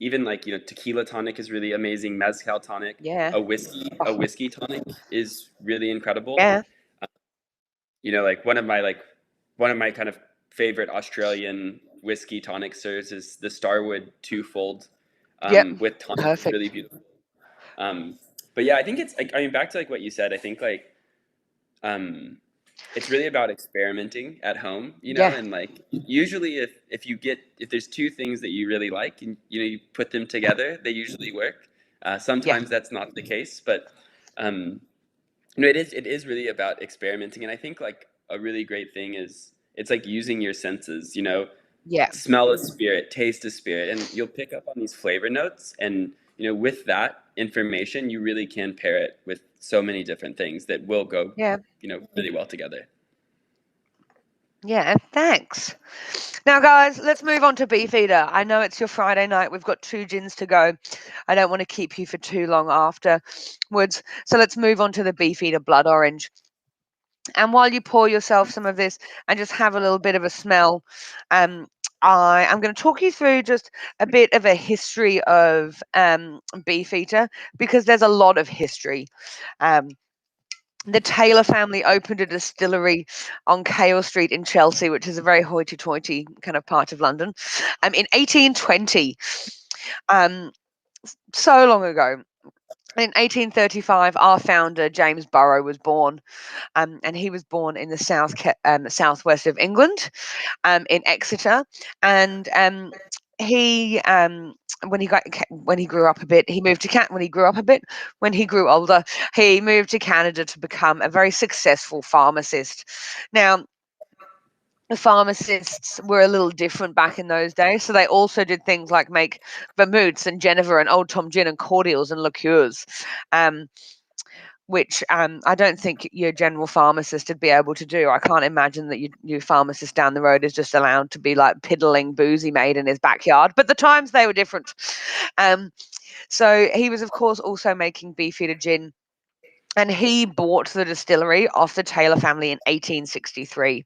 Even like tequila tonic is really amazing. Mezcal tonic, Yeah. a Oh, whiskey tonic is really incredible. yeah. Like one of my kind of favorite Australian whiskey tonic serves is the Starwood Twofold, Yep. with tonic. It's really Perfect. beautiful. Um, but yeah, I think it's like, I mean, back to like what you said. I think like um, it's really about experimenting at home, Yeah. and like usually if there's two things that you really like and you put them together, they usually work. Yeah. Sometimes that's not the case, but um, it is really about experimenting. And I think like a really great thing is it's like using your senses, Yeah. smell a spirit, taste a spirit, and you'll pick up on these flavor notes. And with that information, you really can pair it with so many different things that will go Yeah. really well together. Yeah, thanks. Now, guys, let's move on to Beefeater. I know it's your Friday night. We've got 2 gins to go. I don't want to keep you for too long afterwards. So let's move on to the Beefeater Blood Orange. And while you pour yourself some of this and just have a little bit of a smell, um, I am going to talk you through just a bit of a history of Beefeater, because there's a lot of history. Um, the Taylor family opened a distillery on Cale Street in Chelsea, which is a very hoity-toity kind of part of London, in 1820. Um, so long ago. In 1835, our founder, James Burrow, was born, and he was born in the southwest of England, in Exeter. And he when he grew up a bit, he moved to when he grew up a bit. When he grew older, he moved to Canada to become a very successful pharmacist. Now, the pharmacists were a little different back in those days. So they also did things like make vermouths and Genever and Old Tom gin and cordials and liqueurs, which I don't think your general pharmacist would be able to do. I can't imagine that your pharmacist down the road is just allowed to be like piddling boozy made in his backyard. But the times, they were different. So he was, of course, also making Beefeater gin. And he bought the distillery off the Taylor family in 1863.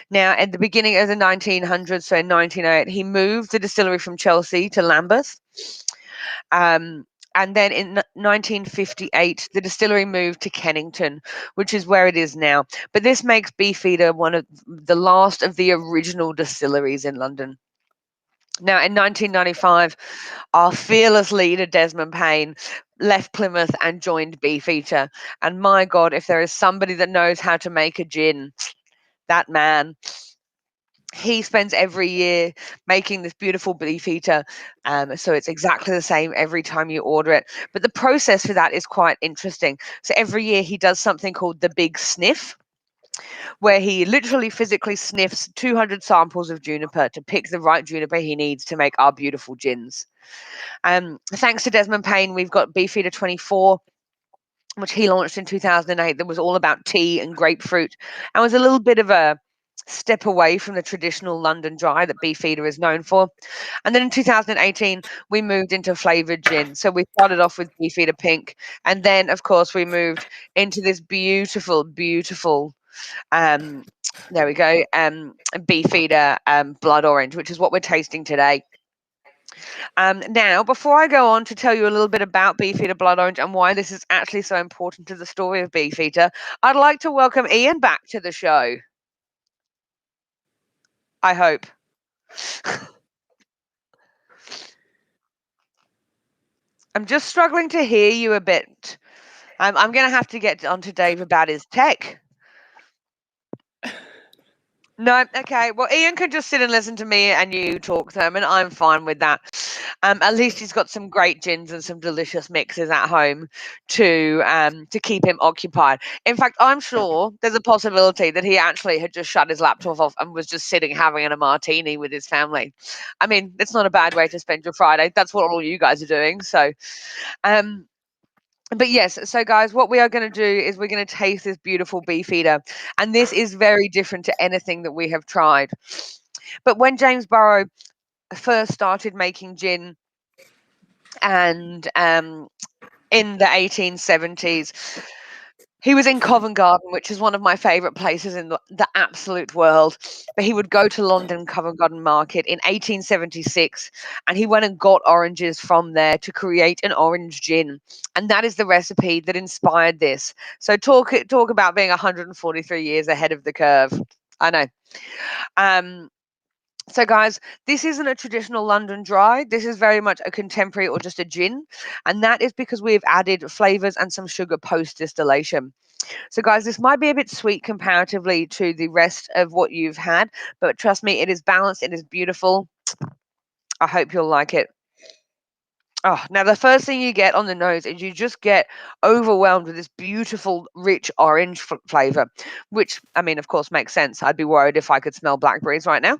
Now, at the beginning of the 1900s, so in 1908, he moved the distillery from Chelsea to Lambeth. And then in 1958, the distillery moved to Kennington, which is where it is now. But this makes Beefeater one of the last of the original distilleries in London. Now, in 1995, our fearless leader, Desmond Payne, left Plymouth and joined Beefeater. And my God, if there is somebody that knows how to make a gin, that man. He spends every year making this beautiful Beefeater, so it's exactly the same every time you order it. But the process for that is quite interesting. So every year he does something called the Big Sniff, where he literally physically sniffs 200 samples of juniper to pick the right juniper he needs to make our beautiful gins. Thanks to Desmond Payne, we've got Beefeater 24, which he launched in 2008, that was all about tea and grapefruit, and was a little bit of a step away from the traditional London dry that Beefeater is known for. And then in 2018, we moved into flavored gin. So we started off with Beefeater Pink, and then, of course, we moved into this beautiful, beautiful, there we go, Beefeater Blood Orange, which is what we're tasting today. Now, before I go on to tell you a little bit about Beefeater Blood Orange and why this is actually so important to the story of Beefeater, I'd like to welcome Ian back to the show. I hope. I'm just struggling to hear you a bit. I'm going to have to get onto Dave about his tech. No, okay. Well, Ian can just sit and listen to me and you talk to him, and I'm fine with that. At least he's got some great gins and some delicious mixes at home to keep him occupied. In fact, I'm sure there's a possibility that he actually had just shut his laptop off and was just sitting having a martini with his family. I mean, it's not a bad way to spend your Friday. That's what all you guys are doing. So, but yes, so guys, what we are going to do is we're going to taste this beautiful Beefeater, and this is very different to anything that we have tried. But when James Burrow first started making gin, and in the 1870s, he was in Covent Garden, which is one of my favourite places in the absolute world. But he would go to London Covent Garden Market in 1876, and he went and got oranges from there to create an orange gin. And that is the recipe that inspired this. So talk about being 143 years ahead of the curve. I know. So guys, this isn't a traditional London dry. This is very much a contemporary or just a gin. And that is because we've added flavours and some sugar post distillation. So guys, this might be a bit sweet comparatively to the rest of what you've had, but trust me, it is balanced, it is beautiful. I hope you'll like it. Oh, now the first thing you get on the nose is you just get overwhelmed with this beautiful, rich orange flavour, which, I mean, of course, makes sense. I'd be worried if I could smell blackberries right now.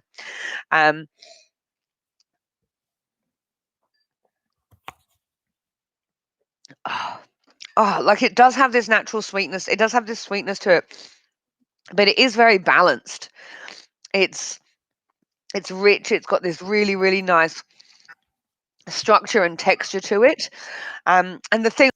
Like it does have this natural sweetness. It does have this sweetness to it, but it is very balanced. It's rich. It's got this really, really nice structure and texture to it. And the thing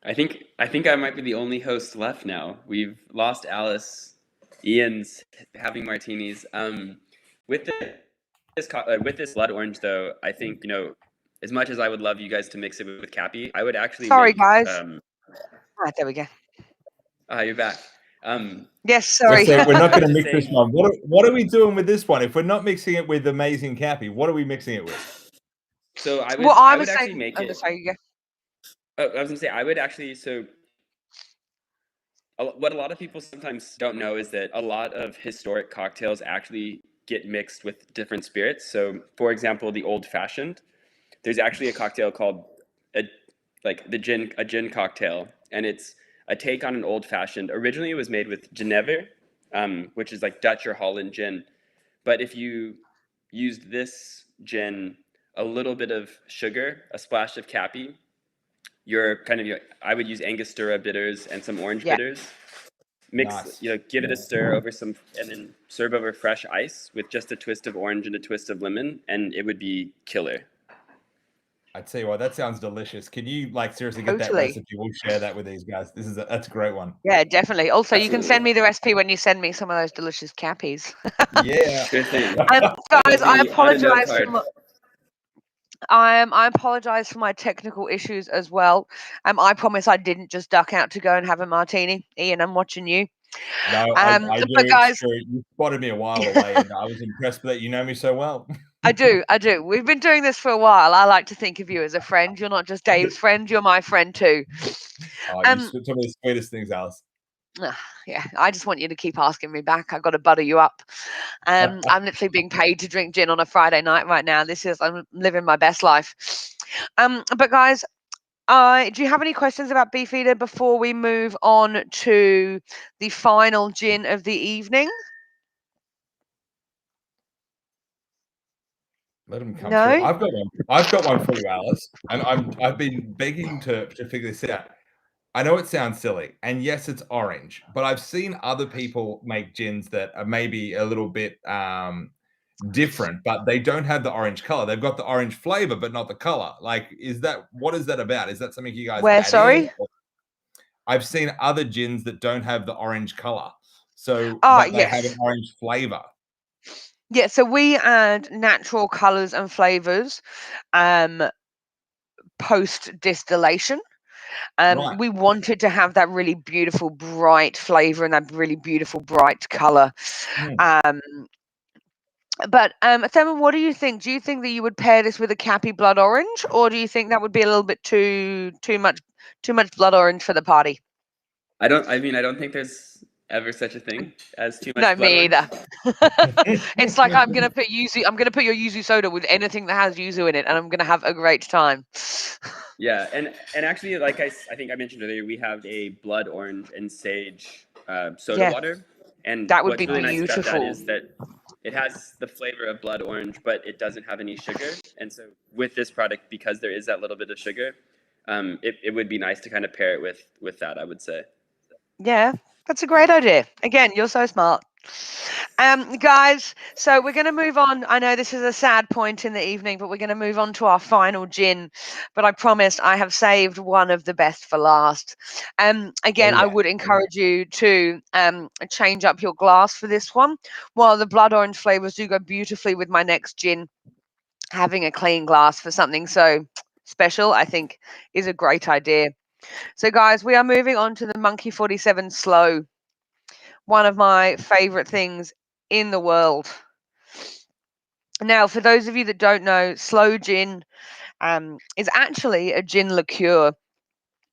I think I might be the only host left now. We've lost Alice. Ian's having martinis. With this blood orange though, I think as much as I would love you guys to mix it with Cappy, I would actually. Sorry, make, guys. Right, there we go. You're back. Yes, sorry. So we're not going to mix this one. What are we doing with this one? If we're not mixing it with Amazing Cappy, what are we mixing it with? So I would. Well, I would actually make it. Sorry, yeah. I was gonna say I would actually. So what a lot of people sometimes don't know is that a lot of historic cocktails actually get mixed with different spirits. So, for example, the old fashioned, there's actually a cocktail called a gin cocktail, and it's a take on an old fashioned. Originally, it was made with Genever, which is like Dutch or Holland gin. But if you used this gin, a little bit of sugar, a splash of Capi, I would use Angostura bitters and some orange Yeah. bitters. Mix, Nice. give it a stir over some, and then serve over fresh ice with just a twist of orange and a twist of lemon, and it would be killer. I tell you what, that sounds delicious. Can you seriously get that Totally. recipe? We'll share that with these guys. That's a great one. Yeah, definitely. Also, you can Absolutely. send me the recipe when you send me some of those delicious cappies. Yeah. Sure thing. Guys, I It'll be on a note apologize card. I apologize for my technical issues as well. I promise I didn't just duck out to go and have a martini. Ian, I'm watching you. No, I do. But guys, It's true. You spotted me a while away, and I was impressed that you know me so well. I do. We've been doing this for a while. I like to think of you as a friend. You're not just Dave's friend, you're my friend too. Oh, Um, you told me the sweetest things, Alice. Yeah, I just want you to keep asking me back. I've got to butter you up. I'm literally being paid to drink gin on a Friday night right now. I'm living my best life. But guys, do you have any questions about Beefeater before we move on to the final gin of the evening? Let them come No? through. I've got one for you, Alice, and I've been begging to figure this out. I know it sounds silly, and yes, it's orange, but I've seen other people make gins that are maybe a little bit different, but they don't have the orange color. They've got the orange flavor, but not the color. What is that about? Is that something you guys Where, add sorry? in? I've seen other gins that don't have the orange color, Ah, but they have yes. an orange flavor. Yeah, so we add natural colors and flavors post distillation. Right. We wanted to have that really beautiful bright flavor and that really beautiful bright color. Mm. But Thurman, what do you think? Do you think that you would pair this with a Capi blood orange, or do you think that would be a little bit too much blood orange for the party? I don't think there's ever such a thing as too much No, blood me orange. either. It's like I'm gonna put your yuzu soda with anything that has yuzu in it, and I'm gonna have a great time. Yeah, and actually, like I think I mentioned earlier, we have a blood orange and sage soda Yeah, water, and that would what's be really nice about that beautiful. is that it has the flavor of blood orange, but it doesn't have any sugar. And so with this product, because there is that little bit of sugar, it would be nice to kind of pair it with that, I would say. Yeah, that's a great idea. Again, you're so smart. Guys, so we're going to move on. I know this is a sad point in the evening, but we're going to move on to our final gin. But I promised I have saved one of the best for last. Again, I would encourage you to change up your glass for this one. While the blood orange flavors do go beautifully with my next gin, having a clean glass for something so special, I think, is a great idea. So, guys, we are moving on to the Monkey 47 Slow, one of my favorite things in the world. Now, for those of you that don't know, slow gin is actually a gin liqueur.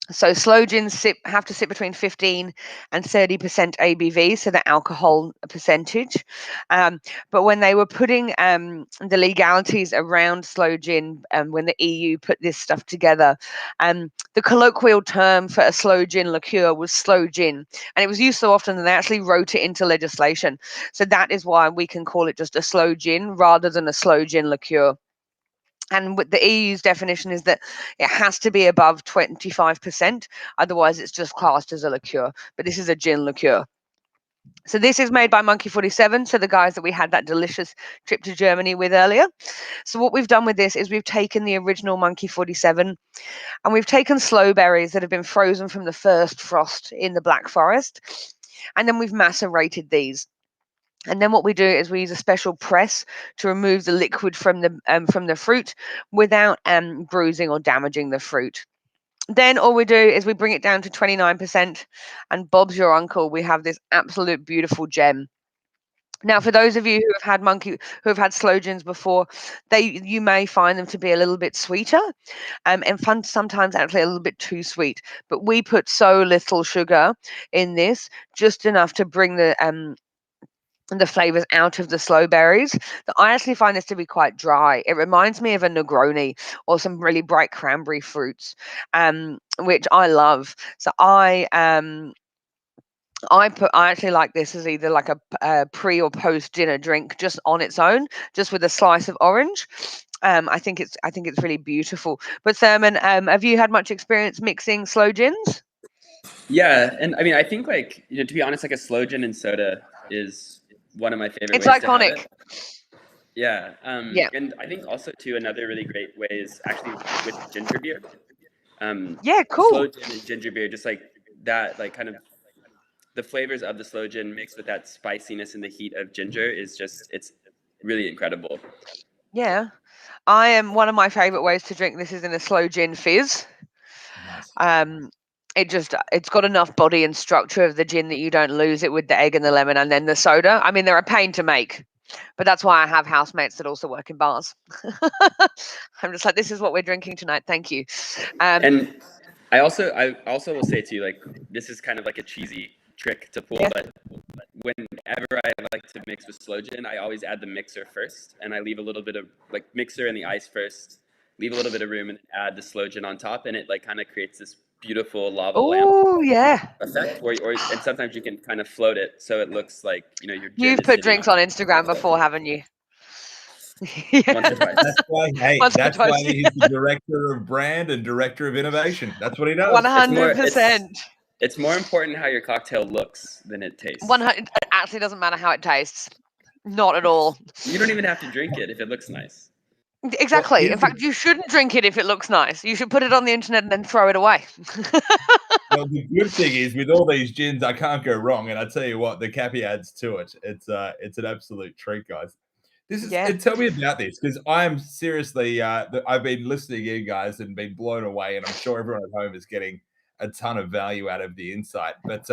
So slow gins have to sit between 15 and 30% ABV, so the alcohol percentage. But when they were putting the legalities around slow gin, when the EU put this stuff together, the colloquial term for a slow gin liqueur was slow gin. And it was used so often that they actually wrote it into legislation. So that is why we can call it just a slow gin rather than a slow gin liqueur. And what the EU's definition is that it has to be above 25%, otherwise it's just classed as a liqueur. But this is a gin liqueur. So this is made by Monkey 47, so the guys that we had that delicious trip to Germany with earlier. So what we've done with this is we've taken the original Monkey 47 and we've taken sloe berries that have been frozen from the first frost in the Black Forest, and then we've macerated these. And then what we do is we use a special press to remove the liquid from the fruit without bruising or damaging the fruit. Then all we do is we bring it down to 29%, and Bob's your uncle. We have this absolute beautiful gem. Now, for those of you who have had sloe gins before, you may find them to be a little bit sweeter, and sometimes actually a little bit too sweet. But we put so little sugar in this, just enough to bring the flavors out of the sloe berries, that I actually find this to be quite dry. It reminds me of a Negroni or some really bright cranberry fruits, which I love. So I actually like this as either like a pre or post dinner drink, just on its own, just with a slice of orange. I think it's really beautiful. But Thurman, have you had much experience mixing sloe gins? Yeah, and I mean, I think like to be honest, like a sloe gin and soda is one of my favorite It's ways to have iconic. it. Yeah, Yeah. and I think also too another really great way is actually with ginger beer. Yeah, Slow cool. gin and ginger beer, just like that, like kind of the flavors of the slow gin mixed with that spiciness and the heat of ginger is it's really incredible. Yeah. One of my favorite ways to drink this is in a sloe gin fizz. Nice. It's got enough body and structure of the gin that you don't lose it with the egg and the lemon and then the soda. I mean, they're a pain to make, but that's why I have housemates that also work in bars. I'm just like, this is what we're drinking tonight. Thank you. And I also will say too, like this is kind of like a cheesy trick to pull, Yeah. but whenever I like to mix with slow gin, I always add the mixer first, and I leave a little bit of like mixer and the ice first, leave a little bit of room, and add the slow gin on top, and it like kind of creates this beautiful lava lamp Oh, yeah. effect. And sometimes you can kind of float it so it looks like your gin You've is put sitting drinks on on it. Instagram before, haven't you? Once or twice. That's why, hey, Once or that's why twice. he's the director of brand and director of innovation. That's what he does. 100%. It's more important how your cocktail looks than it tastes. 100. It actually doesn't matter how it tastes. Not at all. You don't even have to drink it if it looks nice. Exactly. Well, In fact, you shouldn't drink it if it looks nice. You should put it on the internet and then throw it away. well, the good thing is with all these gins, I can't go wrong. And I tell you what, the Capi adds to it. It's an absolute treat, guys. This is Yeah. tell me about this because I am seriously I've been listening to you guys and been blown away, and I'm sure everyone at home is getting a ton of value out of the insight. But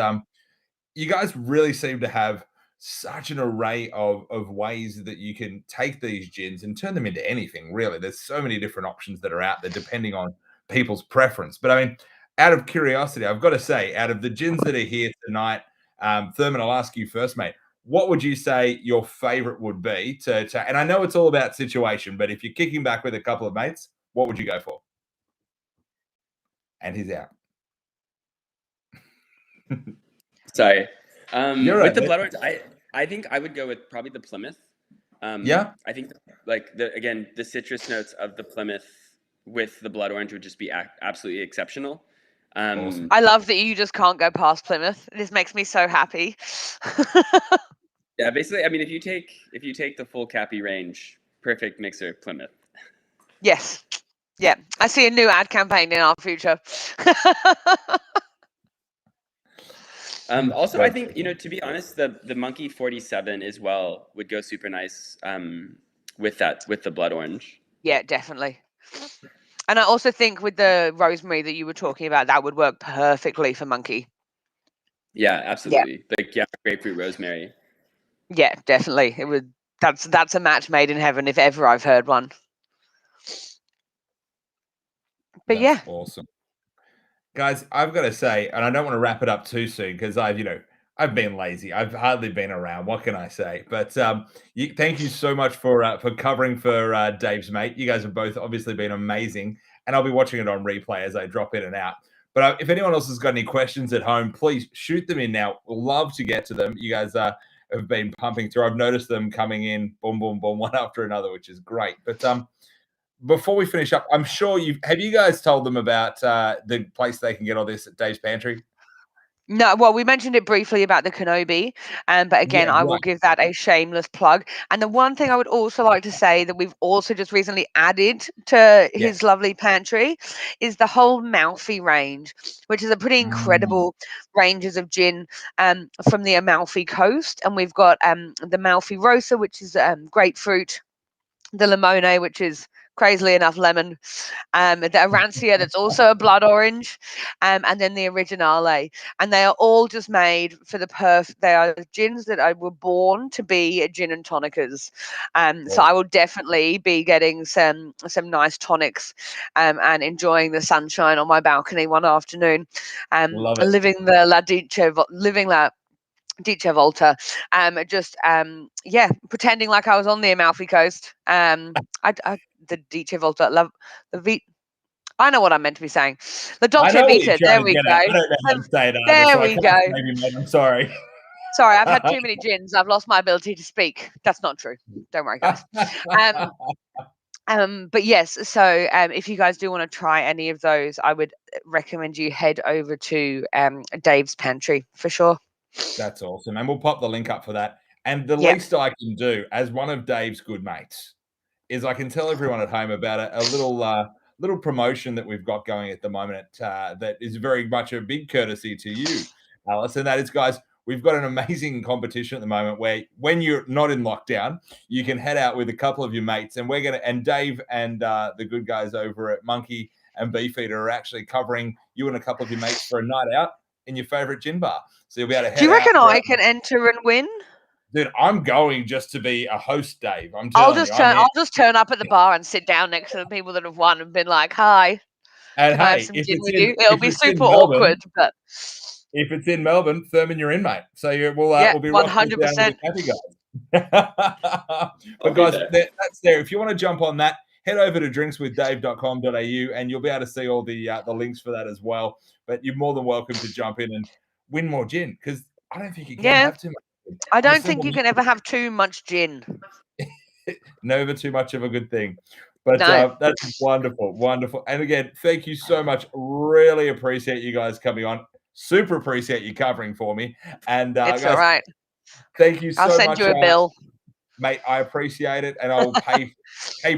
you guys really seem to have such an array of ways that you can take these gins and turn them into anything, really. There's so many different options that are out there depending on people's preference. But I mean, out of curiosity, I've got to say, out of the gins that are here tonight, Thurman, I'll ask you first, mate. What would you say your favorite would be and I know it's all about situation, but if you're kicking back with a couple of mates, what would you go for? And he's out. Sorry. You're with right, the mate. blood orange, I think I would go with probably the Plymouth. Yeah. I think like the citrus notes of the Plymouth with the blood orange would just be absolutely exceptional. Awesome. I love that you just can't go past Plymouth. This makes me so happy. Yeah, basically, I mean, if you take the full Capi range, perfect mixer, Plymouth. Yes. Yeah. I see a new ad campaign in our future. Also, I think to be honest, the Monkey 47 as well would go super nice with the blood orange. Yeah, definitely. And I also think with the rosemary that you were talking about, that would work perfectly for Monkey. Yeah, absolutely. Like grapefruit rosemary. Yeah, definitely. It would. That's a match made in heaven if ever I've heard one. But That's yeah, awesome. Guys, I've got to say, and I don't want to wrap it up too soon because I've been lazy. I've hardly been around. What can I say? But thank you so much for covering for Dave's mate. You guys have both obviously been amazing, and I'll be watching it on replay as I drop in and out. But if anyone else has got any questions at home, please shoot them in now. We'll love to get to them. You guys have been pumping through. I've noticed them coming in, boom, boom, boom, one after another, which is great. But before we finish up, I'm sure you guys told them about the place they can get all this at Dave's Pantry? no. Well, we mentioned it briefly about the Kenobi, but again, Yeah, I will right. give that a shameless plug. And the one thing I would also like to say that we've also just recently added to his lovely pantry is the whole Amalfi range, which is a pretty incredible ranges of gin from the Amalfi coast. And we've got the Amalfi Rosa, which is grapefruit, the Limone, which is crazily enough, lemon. The Arancia, that's also a blood orange, and then the Originale. And they are all just made for they are gins that were born to be gin and tonicers. So I will definitely be getting some nice tonics and enjoying the sunshine on my balcony one afternoon. Love it. Living La Dice Volta, pretending like I was on the Amalfi Coast. The Dice Volta, I know what I'm meant to be saying. The I Dolce know what you're Vita. There trying to we get go. at. I don't know how to say it either, There so I we can't go. blame you, mate. I'm sorry. Sorry, I've had too many gins. I've lost my ability to speak. That's not true. Don't worry, guys. But yes, so if you guys do want to try any of those, I would recommend you head over to Dave's Pantry for sure. That's awesome. And we'll pop the link up for that. And the Yep. least I can do as one of Dave's good mates is I can tell everyone at home about a little promotion that we've got going at the moment that is very much a big courtesy to you, Alice. And that is, guys, we've got an amazing competition at the moment where when you're not in lockdown, you can head out with a couple of your mates. And Dave and the good guys over at Monkey and Beefeater are actually covering you and a couple of your mates for a night out in your favorite gin bar. So you'll be able to head out. Do you reckon I can enter and win? Dude, I'm going just to be a host, Dave. I'm telling you. I'll just turn up at the bar and sit down next to the people that have won and been like, "Hi, And can I have hey, some if gin it's with in you?" It'll if be it's in super Melbourne, awkward, but if it's in Melbourne, Thurman, you're in, mate. So we'll be rocking down with the 100%. Capi guys. But guys, that's there. If you want to jump on that, head over to drinkswithdave.com.au and you'll be able to see all the links for that as well. But you're more than welcome to jump in and win more gin because I don't think you can have too much. I don't think you can ever have too much gin. Never too much of a good thing. But No. that's wonderful, wonderful. And again, thank you so much. Really appreciate you guys coming on. Super appreciate you covering for me. And It's guys, all right. thank you so much. I'll send you a bill. Mate, I appreciate it. And I will pay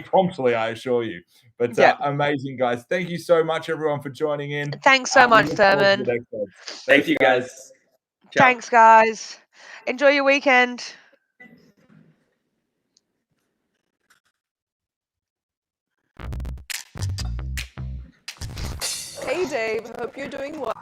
promptly, I assure you. But amazing, guys. Thank you so much, everyone, for joining in. Thanks so much, Thurman. Thank you, guys. Ciao. Thanks, guys. Enjoy your weekend. Hey, Dave. Hope you're doing well.